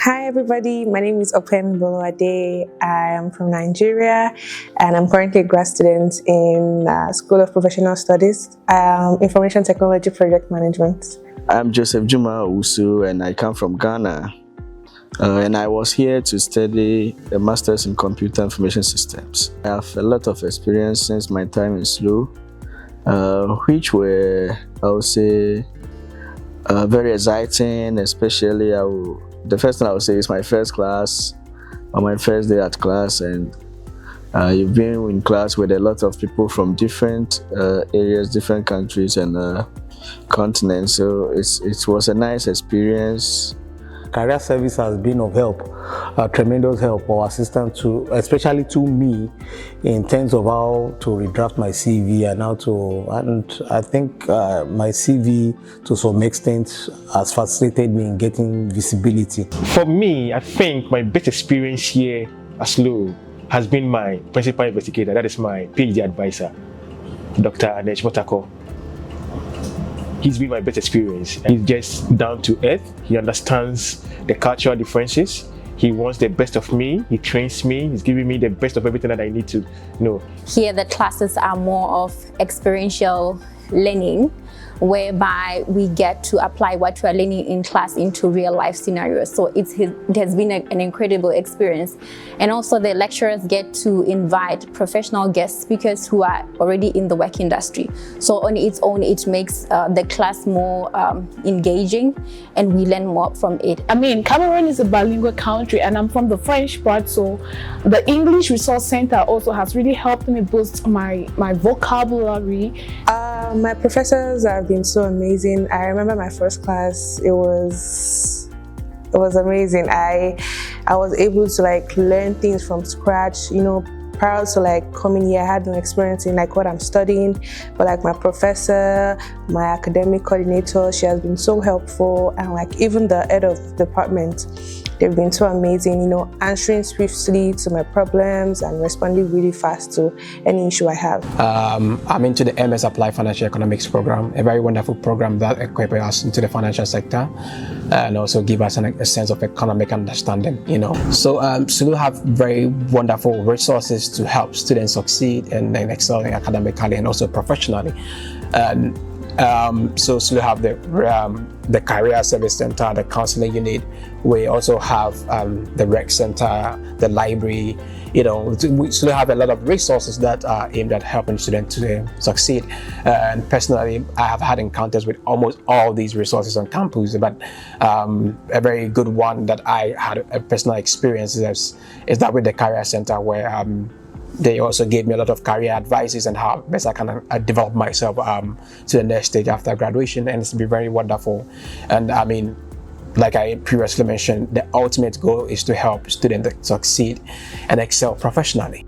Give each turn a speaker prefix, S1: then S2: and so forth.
S1: Hi everybody, my name is Opemi Boluade. I am from Nigeria and I'm currently a grad student in School of Professional Studies, Information Technology Project Management.
S2: I'm Joseph Juma Usu and I come from Ghana. And I was here to study a Master's in Computer Information Systems. I have a lot of experience since my time in SLU, which were, I would say, very exciting, especially the first thing I would say is my first class, or my first day at class, and you've been in class with a lot of people from different areas, different countries and continents, so it was a nice experience.
S3: Career service has been of help, tremendous help or assistance to, especially to me, in terms of how to redraft my CV and I think my CV to some extent has facilitated me in getting visibility.
S4: For me, I think my best experience here at SLU has been my principal investigator, that is my PhD advisor, Dr. Anej Motako. He's been my best experience. He's just down to earth. He understands the cultural differences. He wants the best of me. He trains me. He's giving me the best of everything that I need to know.
S5: Here the classes are more of experiential learning, whereby we get to apply what we are learning in class into real life scenarios. So it has been an incredible experience. And also the lecturers get to invite professional guest speakers who are already in the work industry. So on its own, it makes the class more engaging and we learn more from it.
S6: I mean, Cameroon is a bilingual country and I'm from the French part, so the English Resource Center also has really helped me boost my vocabulary.
S1: My professors have been so amazing. I remember my first class, it was amazing. I was able to learn things from scratch, prior to coming here. I had no experience in what I'm studying, but my professor, my academic coordinator, she has been so helpful, and even the head of the department, they've been so amazing, answering swiftly to my problems and responding really fast to any issue I have.
S7: I'm into the MS Applied Financial Economics program, a very wonderful program that equips us into the financial sector and also give us a sense of economic understanding, So SLU have very wonderful resources to help students succeed and excel academically and also professionally. So SLU have the Career Service Center, the Counseling Unit. We also have the Rec Center, the library. We SLU have a lot of resources that are aimed at helping students to succeed. And personally, I have had encounters with almost all these resources on campus, but a very good one that I had a personal experience is that with the Career Center, where they also gave me a lot of career advices and how best I can develop myself to the next stage after graduation, and it's been very wonderful. And I mean, like I previously mentioned, the ultimate goal is to help students succeed and excel professionally.